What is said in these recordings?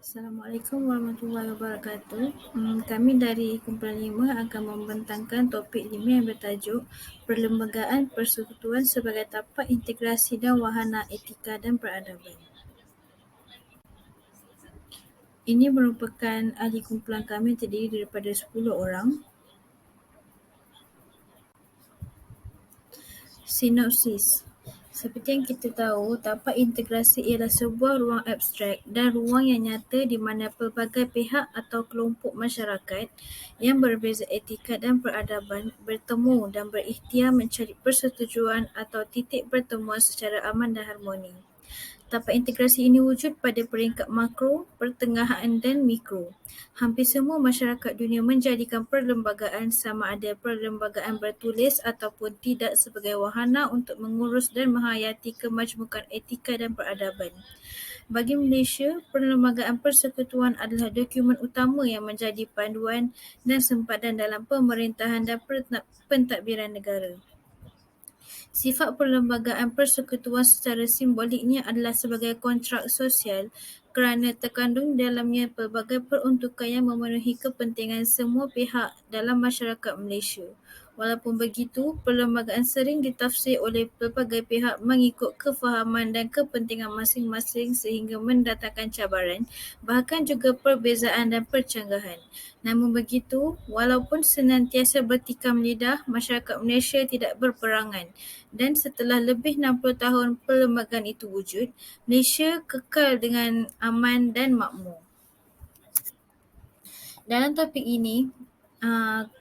Assalamualaikum warahmatullahi wabarakatuh. Kami dari kumpulan 5 akan membentangkan topik 5 yang bertajuk Perlembagaan Persekutuan sebagai tapak integrasi dan wahana etika dan peradaban. Ini merupakan ahli kumpulan kami terdiri daripada 10 orang. Sinopsis. Seperti yang kita tahu, tapak integrasi ialah sebuah ruang abstrak dan ruang yang nyata di mana pelbagai pihak atau kelompok masyarakat yang berbeza etika dan peradaban bertemu dan berikhtiar mencari persetujuan atau titik pertemuan secara aman dan harmoni. Tapak integrasi ini wujud pada peringkat makro, pertengahan dan mikro. Hampir semua masyarakat dunia menjadikan perlembagaan sama ada perlembagaan bertulis ataupun tidak sebagai wahana untuk mengurus dan menghayati kemajmukan etika dan peradaban. Bagi Malaysia, Perlembagaan Persekutuan adalah dokumen utama yang menjadi panduan dan sempadan dalam pemerintahan dan pentadbiran negara. Sifat perlembagaan persekutuan secara simboliknya adalah sebagai kontrak sosial kerana terkandung dalamnya pelbagai peruntukan yang memenuhi kepentingan semua pihak dalam masyarakat Malaysia. Walaupun begitu, perlembagaan sering ditafsir oleh pelbagai pihak mengikut kefahaman dan kepentingan masing-masing sehingga mendatangkan cabaran, bahkan juga perbezaan dan percanggahan. Namun begitu, walaupun senantiasa bertikam lidah, masyarakat Malaysia tidak berperangan dan setelah lebih 60 tahun perlembagaan itu wujud, Malaysia kekal dengan aman dan makmur. Dalam topik ini,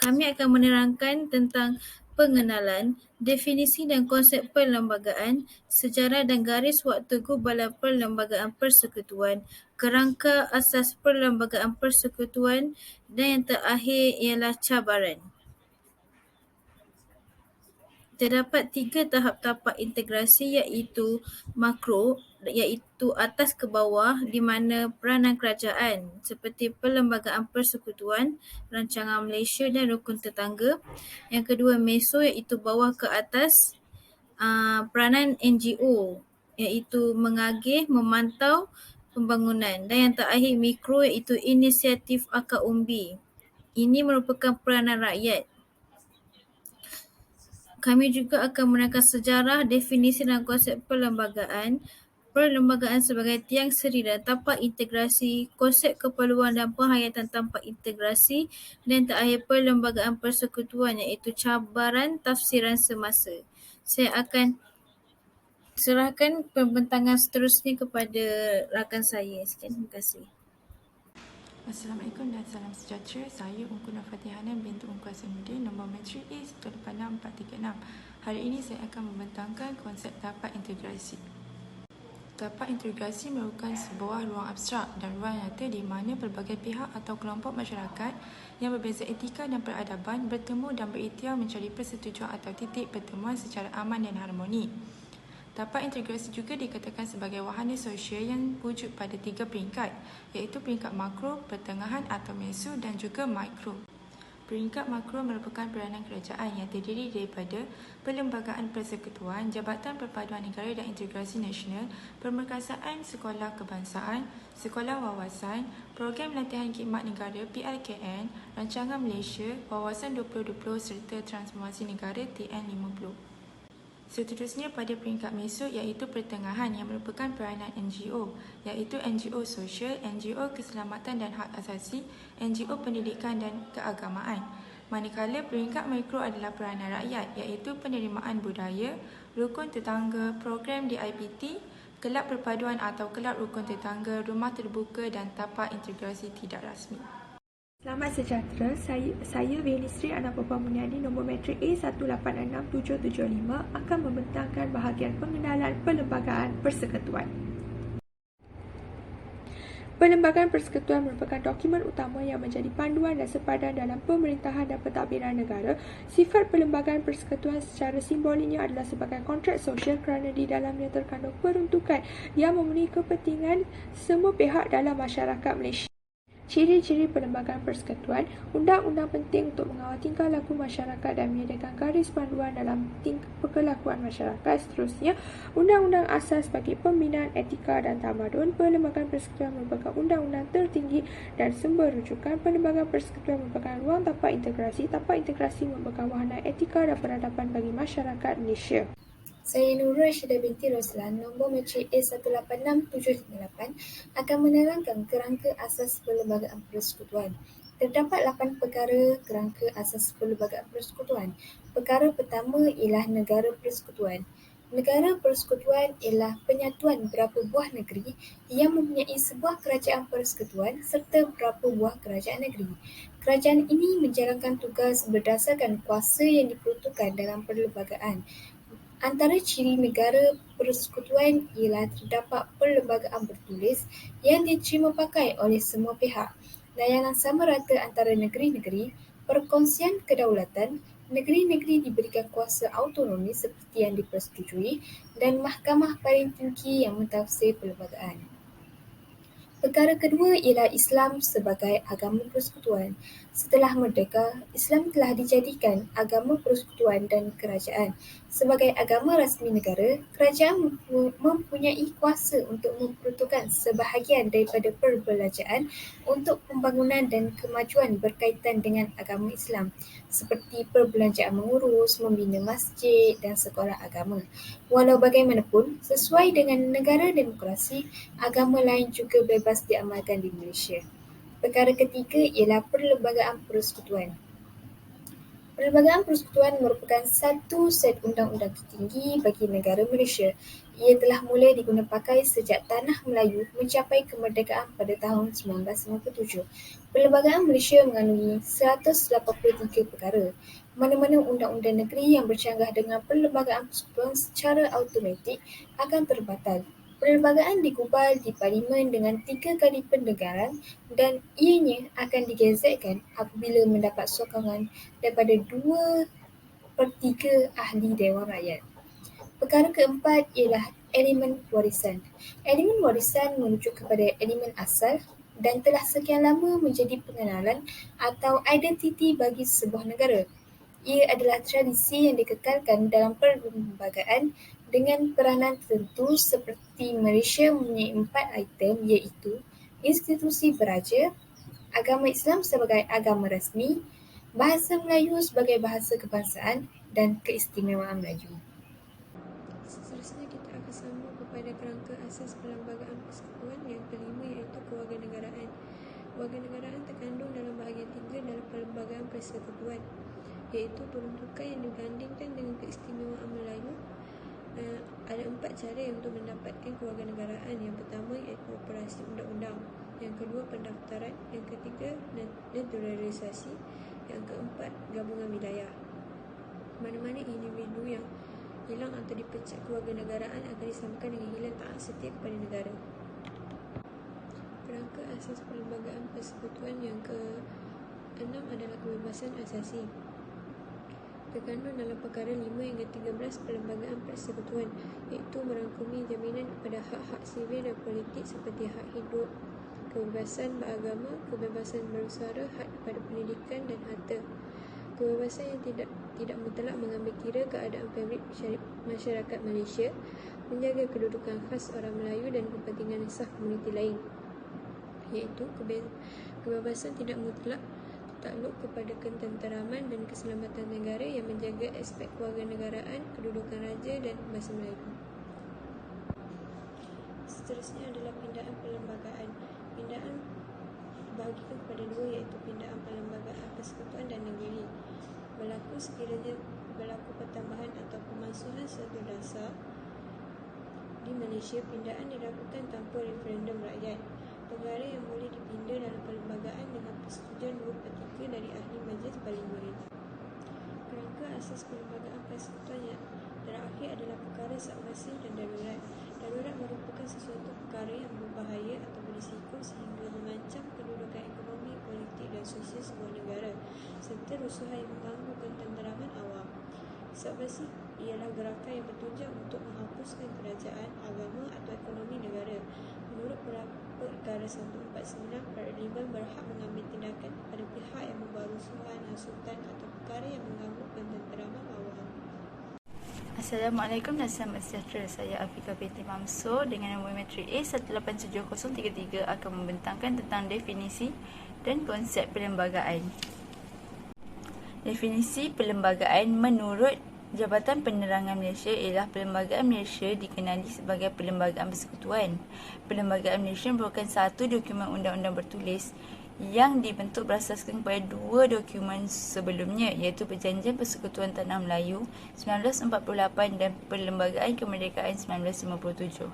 kami akan menerangkan tentang pengenalan, definisi dan konsep perlembagaan, sejarah dan garis waktu gubalan perlembagaan persekutuan, kerangka asas perlembagaan persekutuan dan yang terakhir ialah cabaran. Terdapat 3 tahap tapak integrasi iaitu makro, iaitu atas ke bawah di mana peranan kerajaan seperti Perlembagaan Persekutuan, Rancangan Malaysia dan Rukun Tetangga. Yang kedua meso iaitu bawah ke atas, peranan NGO iaitu mengagih, memantau pembangunan. Dan yang terakhir mikro iaitu inisiatif akar umbi. Ini merupakan peranan rakyat. Kami juga akan menerangkan sejarah, definisi dan konsep perlembagaan, perlembagaan sebagai tiang seri dan tapak integrasi, konsep keperluan dan penghayatan tapak integrasi, dan terakhir perlembagaan persekutuan iaitu cabaran tafsiran semasa. Saya akan serahkan pembentangan seterusnya kepada rakan saya. Sekian, terima kasih. Assalamualaikum dan salam sejahtera. Saya Ungku Nurfatihana binti Ungku Asyamuddin, nombor matrik A186436. Hari ini saya akan membentangkan konsep tapak integrasi. Tapak integrasi merupakan sebuah ruang abstrak dan ruang nyata di mana pelbagai pihak atau kelompok masyarakat yang berbeza etika dan peradaban bertemu dan berikhtiar mencari persetujuan atau titik pertemuan secara aman dan harmoni. Tapak integrasi juga dikatakan sebagai wahana sosial yang wujud pada 3 peringkat, iaitu peringkat makro, pertengahan atau meso dan juga mikro. Peringkat makro merupakan peranan kerajaan yang terdiri daripada Perlembagaan Persekutuan, Jabatan Perpaduan Negara dan Integrasi Nasional, Pemerkasaan Sekolah Kebangsaan, Sekolah Wawasan, Program Latihan Khidmat Negara PLKN, Rancangan Malaysia, Wawasan 2020 serta Transformasi Negara TN50. Seterusnya pada peringkat meso iaitu pertengahan yang merupakan peranan NGO, iaitu NGO sosial, NGO keselamatan dan hak asasi, NGO pendidikan dan keagamaan. Manakala peringkat mikro adalah peranan rakyat iaitu penerimaan budaya, rukun tetangga, program DIPT, kelab perpaduan atau kelab rukun tetangga, rumah terbuka dan tapak integrasi tidak rasmi. Selamat sejahtera, saya Beli Sri Anak Perempuan Muniani nombor matrik A186775 akan membentangkan bahagian pengenalan Perlembagaan Persekutuan. Perlembagaan Persekutuan merupakan dokumen utama yang menjadi panduan dan sempadan dalam pemerintahan dan pentadbiran negara. Sifat Perlembagaan Persekutuan secara simboliknya adalah sebagai kontrak sosial kerana di dalamnya terkandung peruntukan yang memenuhi kepentingan semua pihak dalam masyarakat Malaysia. Ciri-ciri perlembagaan persekutuan, undang-undang penting untuk mengawal tingkah laku masyarakat dan menyediakan garis panduan dalam perlakuan masyarakat. Seterusnya, undang-undang asas bagi pembinaan etika dan tamadun. Perlembagaan persekutuan merupakan undang-undang tertinggi dan sumber rujukan. Perlembagaan persekutuan merupakan ruang tapak integrasi. Tapak integrasi merupakan wahana etika dan peradaban bagi masyarakat Malaysia. Saya Nurul Rashidah binti Roslan, nombor matrik A18678 akan menerangkan kerangka asas perlembagaan persekutuan. Terdapat 8 perkara kerangka asas perlembagaan persekutuan. Perkara pertama ialah negara persekutuan. Negara persekutuan ialah penyatuan berapa buah negeri yang mempunyai sebuah kerajaan persekutuan serta berapa buah kerajaan negeri. Kerajaan ini menjalankan tugas berdasarkan kuasa yang diperuntukkan dalam perlembagaan. Antara ciri negara persekutuan ialah terdapat perlembagaan bertulis yang diterima pakai oleh semua pihak, layanan sama rata antara negeri-negeri, perkongsian kedaulatan, negeri-negeri diberikan kuasa autonomi seperti yang dipersetujui, dan mahkamah paling tinggi yang mentafsir perlembagaan. Perkara kedua ialah Islam sebagai agama persekutuan. Setelah merdeka, Islam telah dijadikan agama persekutuan dan kerajaan. Sebagai agama rasmi negara, kerajaan mempunyai kuasa untuk memperuntukkan sebahagian daripada perbelanjaan untuk pembangunan dan kemajuan berkaitan dengan agama Islam, seperti perbelanjaan mengurus, membina masjid dan sekolah agama. Walau bagaimanapun, sesuai dengan negara demokrasi, agama lain juga bebas diamalkan di Malaysia. Perkara ketiga ialah perlembagaan persekutuan. Perlembagaan persekutuan merupakan satu set undang-undang tertinggi bagi negara Malaysia. Ia telah mula diguna pakai sejak Tanah Melayu mencapai kemerdekaan pada tahun 1957. Perlembagaan Malaysia mengandungi 183 perkara. Mana-mana undang-undang negeri yang bercanggah dengan perlembagaan persekutuan secara automatik akan terbatal. Perlembagaan digubal di Parlimen dengan 3 kali pendengaran dan ianya akan digazetkan apabila mendapat sokongan daripada 2/3 ahli Dewan Rakyat. Perkara keempat ialah elemen warisan. Elemen warisan merujuk kepada elemen asal dan telah sekian lama menjadi pengenalan atau identiti bagi sebuah negara. Ia adalah tradisi yang dikekalkan dalam perlembagaan dengan peranan tertentu seperti Malaysia mempunyai 4 item iaitu institusi beraja, agama Islam sebagai agama rasmi, bahasa Melayu sebagai bahasa kebangsaan dan keistimewaan Melayu. Seterusnya kita akan sambung kepada kerangka asas perlembagaan persekutuan yang kelima iaitu kewarganegaraan. Kewarganegaraan terkandung dalam bahagian 3 dalam perlembagaan persekutuan, iaitu peruntukan yang dibandingkan dengan keistimewaan Melayu. Ada 4 cara untuk mendapatkan kewarganegaraan. Yang pertama iaitu operasi undang-undang, yang kedua pendaftaran, yang ketiga naturalisasi, yang keempat gabungan wilayah. Mana-mana individu yang hilang atau dipecat kewarganegaraan akan disamakan dengan hilang taat setia kepada negara. Kerangka asas perlembagaan persekutuan yang ke-6 adalah kebebasan asasi. Terkandung dalam perkara 5 hingga 13 perlembagaan persekutuan, iaitu merangkumi jaminan kepada hak-hak sivil dan politik seperti hak hidup, kebebasan beragama, kebebasan bersuara, hak kepada pendidikan dan harta. Kebebasan yang tidak mutlak mengambil kira keadaan fabrik masyarakat Malaysia, menjaga kedudukan khas orang Melayu dan kepentingan sah komuniti lain, iaitu kebebasan tidak mutlak takluk kepada ketenteraman dan keselamatan negara yang menjaga aspek kewarganegaraan, kedudukan raja dan bahasa Melayu. Seterusnya adalah pindaan perlembagaan. Pindaan dibahagikan kepada 2 iaitu pindaan perlembagaan persekutuan dan negeri. Berlaku sekiranya berlaku pertambahan atau pemansuhan satu dasar di Malaysia, pindaan dilakukan tanpa referendum rakyat. Perkara yang boleh dipinda dalam perlembagaan dengan persetujuan 2/3 dari ahli majlis parlimen. Kerangka asas perlembagaan persekutuan yang terakhir adalah perkara subversif dan darurat. Darurat merupakan sesuatu perkara yang berbahaya atau berisiko sehingga mengancam kedudukan ekonomi, politik dan sosial sebuah negara serta rusuhan yang mengganggu ketenteraman awam. Subversif ialah gerakan yang bertujuan untuk menghapuskan kerajaan, agama atau ekonomi negara, menurut Perkara 149, Parlimen berhak mengambil tindakan kepada pihak yang membawa rusuhan, hasutan atau perkara yang mengganggu pententeraman awam. Assalamualaikum dan selamat sejahtera. Saya Afika binti Mamsur dengan nombor metrik A 187033 akan membentangkan tentang definisi dan konsep perlembagaan. Definisi perlembagaan menurut Jabatan Penerangan Malaysia ialah Perlembagaan Malaysia dikenali sebagai perlembagaan persekutuan. Perlembagaan Malaysia merupakan satu dokumen undang-undang bertulis yang dibentuk berasaskan kepada dua dokumen sebelumnya, iaitu Perjanjian Persekutuan Tanah Melayu 1948 dan Perlembagaan Kemerdekaan 1957.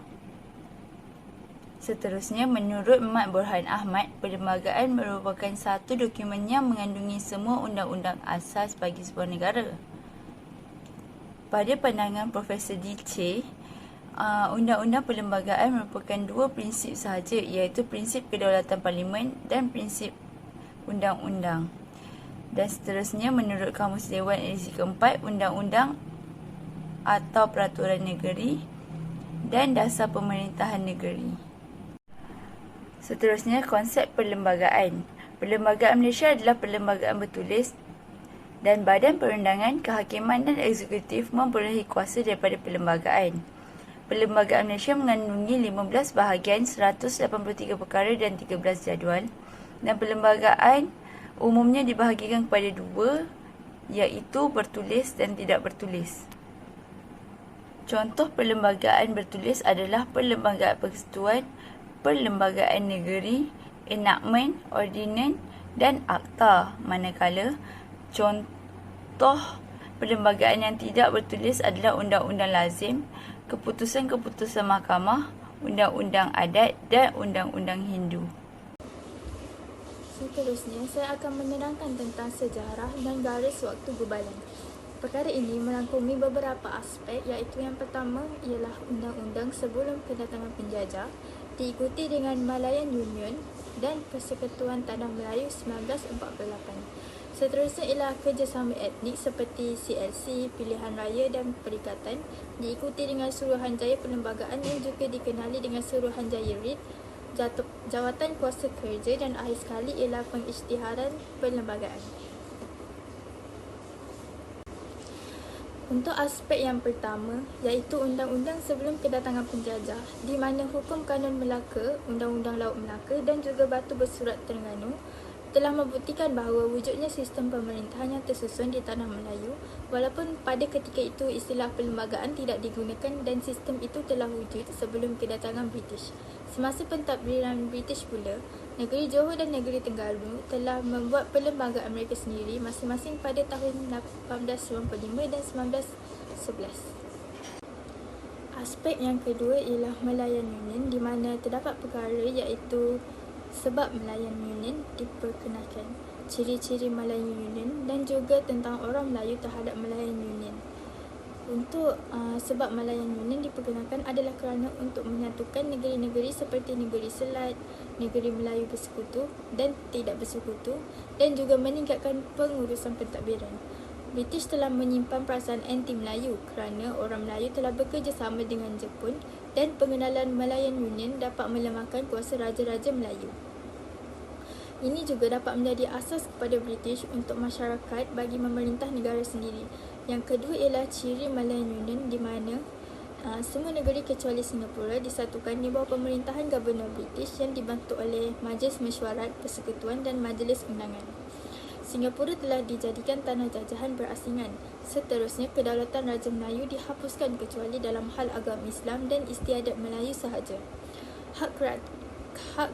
Seterusnya, menurut Mat Borhan Ahmad, perlembagaan merupakan satu dokumen yang mengandungi semua undang-undang asas bagi sebuah negara. Pada pandangan Profesor D.C., undang-undang perlembagaan merupakan dua prinsip sahaja, iaitu prinsip kedaulatan parlimen dan prinsip undang-undang. Dan seterusnya, menurut Kamus Dewan edisi keempat, undang-undang atau peraturan negeri dan dasar pemerintahan negeri. Seterusnya, konsep perlembagaan. Perlembagaan Malaysia adalah perlembagaan bertulis dan badan perendangan, kehakiman dan eksekutif memperolehi kuasa daripada perlembagaan. Perlembagaan Malaysia mengandungi 15 bahagian, 183 perkara dan 13 jadual, dan perlembagaan umumnya dibahagikan kepada dua, iaitu bertulis dan tidak bertulis. Contoh perlembagaan bertulis adalah Perlembagaan Persekutuan, Perlembagaan Negeri, Enakmen, Ordinan dan Akta, manakala contoh perlembagaan yang tidak bertulis adalah Undang-Undang Lazim, Keputusan-keputusan Mahkamah, Undang-Undang Adat dan Undang-Undang Hindu. Seterusnya, saya akan menerangkan tentang sejarah dan garis waktu gubalan. Perkara ini merangkumi beberapa aspek, iaitu yang pertama ialah undang-undang sebelum kedatangan penjajah, diikuti dengan Malayan Union dan Persekutuan Tanah Melayu 1948. Seterusnya ialah kerjasama etnik seperti CLC, Pilihan Raya dan Perikatan, diikuti dengan Suruhanjaya Perlembagaan yang juga dikenali dengan Suruhanjaya RIT, Jawatan Kuasa Kerja, dan akhir sekali ialah pengisytiharan perlembagaan. Untuk aspek yang pertama, iaitu undang-undang sebelum kedatangan penjajah, di mana hukum kanun Melaka, Undang-Undang Laut Melaka dan juga Batu Bersurat Terengganu telah membuktikan bahawa wujudnya sistem pemerintahan yang tersusun di Tanah Melayu, walaupun pada ketika itu istilah perlembagaan tidak digunakan dan sistem itu telah wujud sebelum kedatangan British. Semasa pentadbiran British pula, negeri Johor dan negeri Terengganu telah membuat perlembagaan mereka sendiri masing-masing pada tahun 1895 dan 1911. Aspek yang kedua ialah Malayan Union, di mana terdapat perkara iaitu sebab Malayan Union diperkenalkan, ciri-ciri Malayan Union dan juga tentang orang Melayu terhadap Malayan Union. Untuk sebab Malayan Union diperkenalkan adalah kerana untuk menyatukan negeri-negeri seperti negeri Selat, negeri Melayu bersekutu dan tidak bersekutu, dan juga meningkatkan pengurusan pentadbiran. British telah menyimpan perasaan anti-Melayu kerana orang Melayu telah bekerjasama dengan Jepun dan pengenalan Malayan Union dapat melemahkan kuasa Raja-Raja Melayu. Ini juga dapat menjadi asas kepada British untuk masyarakat bagi memerintah negara sendiri. Yang kedua ialah ciri Malayan Union, di mana semua negeri kecuali Singapura disatukan di bawah pemerintahan Gubernur British yang dibantu oleh Majlis Mesyuarat Persekutuan dan Majlis Undangan. Singapura telah dijadikan tanah jajahan berasingan. Seterusnya, kedaulatan Raja Melayu dihapuskan kecuali dalam hal agama Islam dan istiadat Melayu sahaja. Hak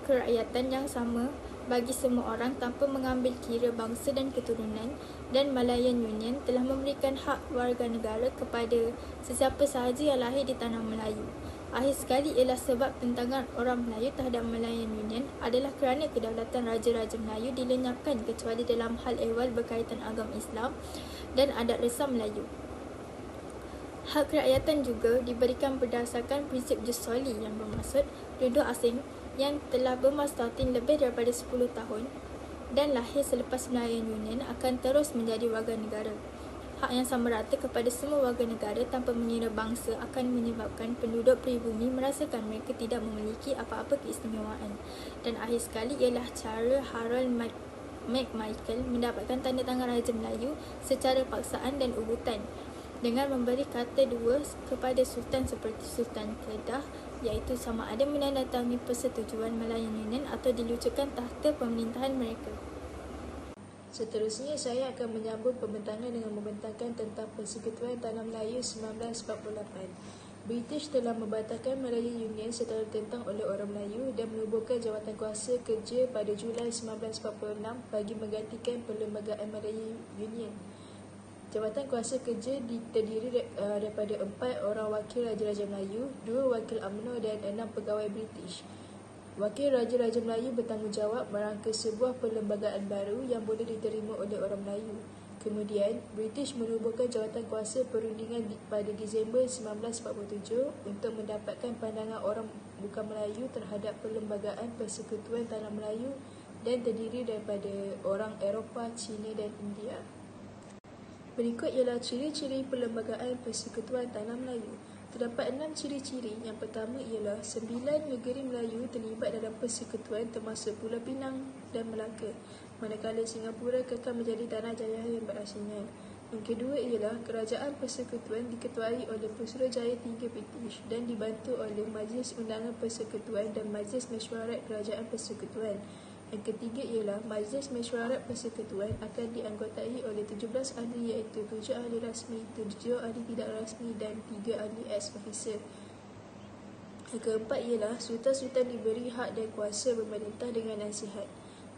kerakyatan yang sama bagi semua orang tanpa mengambil kira bangsa dan keturunan, dan Malayan Union telah memberikan hak warga negara kepada sesiapa sahaja yang lahir di Tanah Melayu. Akhir sekali ialah sebab tentangan orang Melayu terhadap Malayan Union adalah kerana kedaulatan Raja-Raja Melayu dilenyapkan kecuali dalam hal ehwal berkaitan agama Islam dan adat resam Melayu. Hak kerakyatan juga diberikan berdasarkan prinsip jus soli, yang bermaksud penduduk asing yang telah bermastatin lebih daripada 10 tahun dan lahir selepas Malayan Union akan terus menjadi warga negara. Hak yang sama rata kepada semua warga negara tanpa mengira bangsa akan menyebabkan penduduk pribumi merasakan mereka tidak memiliki apa-apa keistimewaan. Dan akhir sekali ialah cara Harold McMichael mendapatkan tanda tangan Raja Melayu secara paksaan dan ugutan dengan memberi kata dua kepada Sultan seperti Sultan Kedah, iaitu sama ada menandatangani persetujuan melayani atau dilucurkan takhta pemerintahan mereka. Seterusnya, saya akan menyambung pembentangan dengan membentangkan tentang Persekutuan Tanah Melayu 1948. British telah membatalkan Malaya Union setelah ditentang oleh orang Melayu dan menubuhkan Jawatan Kuasa Kerja pada Julai 1946 bagi menggantikan Perlembagaan Malaya Union. Jawatan Kuasa Kerja terdiri daripada 4 orang wakil Raja-Raja Melayu, 2 wakil UMNO dan 6 pegawai British. Wakil Raja-Raja Melayu bertanggungjawab merangka sebuah perlembagaan baru yang boleh diterima oleh orang Melayu. Kemudian, British menubuhkan Jawatan Kuasa Perundingan pada Disember 1947 untuk mendapatkan pandangan orang bukan Melayu terhadap Perlembagaan Persekutuan Tanah Melayu dan terdiri daripada orang Eropah, Cina dan India. Berikut ialah ciri-ciri Perlembagaan Persekutuan Tanah Melayu. Terdapat 6 ciri-ciri. Yang pertama ialah 9 negeri Melayu terlibat dalam persekutuan termasuk Pulau Pinang dan Melaka, manakala Singapura kekal menjadi tanah jaya yang berasingan. Yang kedua ialah kerajaan persekutuan diketuai oleh Putrajaya III British dan dibantu oleh Majlis Undangan Persekutuan dan Majlis Mesyuarat Kerajaan Persekutuan. Yang ketiga ialah Majlis Mesyuarat Persekutuan akan dianggotai oleh 17 ahli iaitu 7 ahli rasmi, 7 ahli tidak rasmi dan 3 ahli ex-officer. Yang keempat ialah sultan-sultan diberi hak dan kuasa memerintah dengan nasihat,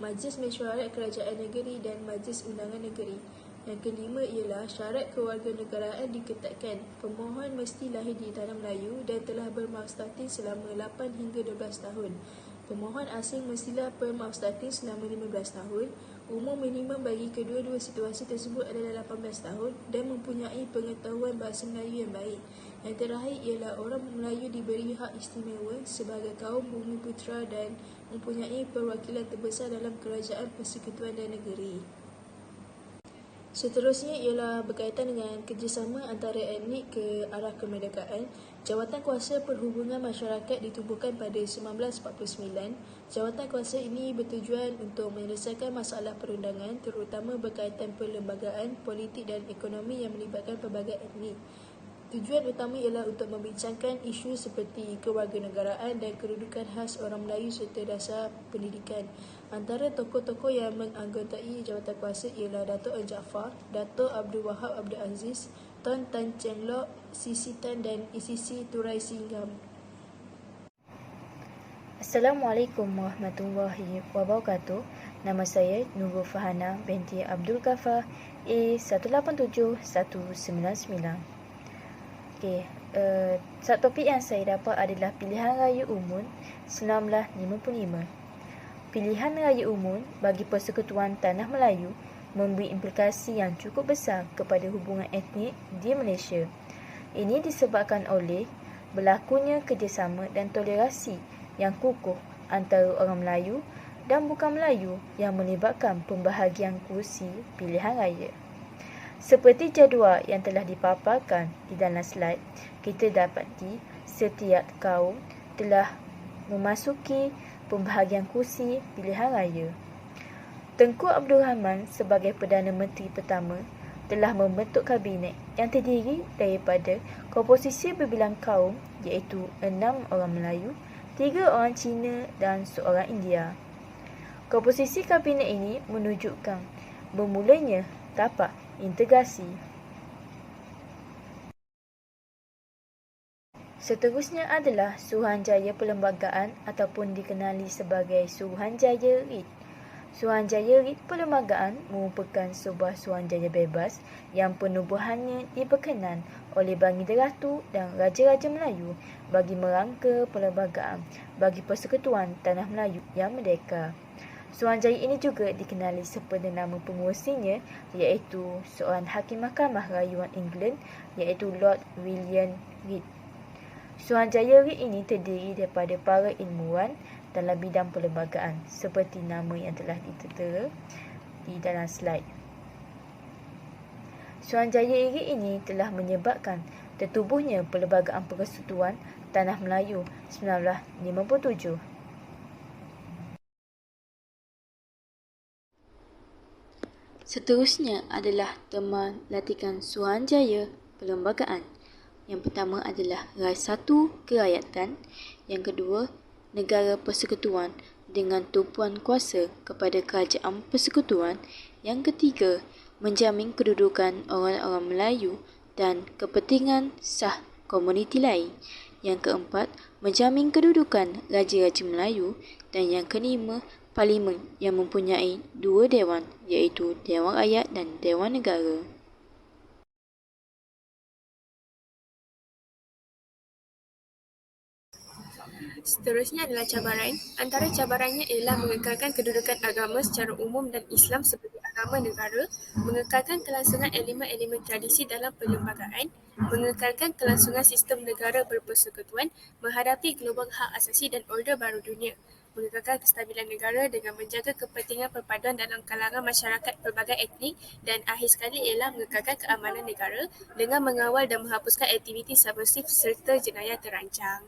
Majlis Mesyuarat Kerajaan Negeri dan Majlis Undangan Negeri. Yang kelima ialah syarat kewarganegaraan diketatkan. Pemohon mesti lahir di tanah Melayu dan telah bermaustatin selama 8 hingga 12 tahun. Pemohon asing mestilah bermaustatin selama 15 tahun. Umur minimum bagi kedua-dua situasi tersebut adalah 18 tahun dan mempunyai pengetahuan bahasa Melayu yang baik. Yang terakhir ialah orang Melayu diberi hak istimewa sebagai kaum Bumiputera dan mempunyai perwakilan terbesar dalam kerajaan persekutuan dan negeri. Seterusnya ialah berkaitan dengan kerjasama antara etnik ke arah kemerdekaan. Jawatan Kuasa Perhubungan Masyarakat ditubuhkan pada 1949. Jawatan kuasa ini bertujuan untuk menyelesaikan masalah perundangan terutama berkaitan perlembagaan, politik dan ekonomi yang melibatkan pelbagai etnik. Tujuan utama ialah untuk membincangkan isu seperti kewarganegaraan dan kedudukan khas orang Melayu serta dasar pendidikan. Antara tokoh-tokoh yang menganggotai jawatan kuasa ialah Dato' Jaafar, Dato' Abdul Wahab Abdul Aziz, Tun Tan Cheng Lock, Sisi Tan dan Isisi Turai Singham. Assalamualaikum warahmatullahi wabarakatuh. Nama saya Nurul Fahana binti Abdul Ghaffar A187199. Satu topik yang saya dapat adalah Pilihan Raya Umum 1955. Pilihan Raya Umum bagi Persekutuan Tanah Melayu memberi implikasi yang cukup besar kepada hubungan etnik di Malaysia. Ini disebabkan oleh berlakunya kerjasama dan tolerasi yang kukuh antara orang Melayu dan bukan Melayu yang melibatkan pembahagian kursi pilihan raya. Seperti jadual yang telah dipaparkan di dalam slide, kita dapati setiap kaum telah memasuki pembahagian kursi pilihan raya. Tengku Abdul Rahman sebagai Perdana Menteri pertama telah membentuk kabinet yang terdiri daripada komposisi berbilang kaum iaitu 6 orang Melayu, 3 orang Cina dan seorang India. Komposisi kabinet ini menunjukkan bermulanya tapak integrasi. Seterusnya adalah Suruhanjaya Perlembagaan ataupun dikenali sebagai Suruhanjaya RIT. Suruhanjaya RIT Perlembagaan merupakan sebuah suruhanjaya bebas yang penubuhannya diberkenan oleh Baginda Ratu dan Raja-Raja Melayu bagi merangka perlembagaan bagi Persekutuan Tanah Melayu yang merdeka. Suruhanjaya ini juga dikenali sepada nama pengurusinya iaitu seorang Hakim Mahkamah Rayuan England iaitu Lord William Reed. Suruhanjaya Reed ini terdiri daripada para ilmuwan dalam bidang perlembagaan seperti nama yang telah ditera di dalam slide. Suruhanjaya Iri ini telah menyebabkan tertubuhnya Perlembagaan Persekutuan Tanah Melayu 1957. Seterusnya adalah tema latihan Suruhanjaya Perlembagaan. Yang pertama adalah Rai 1 Kerakyatan, yang kedua Negara Persekutuan dengan tumpuan kuasa kepada Kerajaan Persekutuan, yang ketiga menjamin kedudukan orang-orang Melayu dan kepentingan sah komuniti lain, yang keempat menjamin kedudukan Raja-Raja Melayu, dan yang kelima Parlimen yang mempunyai dua dewan, iaitu Dewan Rakyat dan Dewan Negara. Seterusnya adalah cabaran. Antara cabarannya ialah mengekalkan kedudukan agama secara umum dan Islam sebagai agama negara, mengekalkan kelangsungan elemen-elemen tradisi dalam perlembagaan, mengekalkan kelangsungan sistem negara berpersekutuan menghadapi gelombang hak asasi dan order baru dunia, mengekalkan kestabilan negara dengan menjaga kepentingan perpaduan dalam kalangan masyarakat pelbagai etnik, dan akhir sekali ialah mengekalkan keamanan negara dengan mengawal dan menghapuskan aktiviti subversif serta jenayah terancang.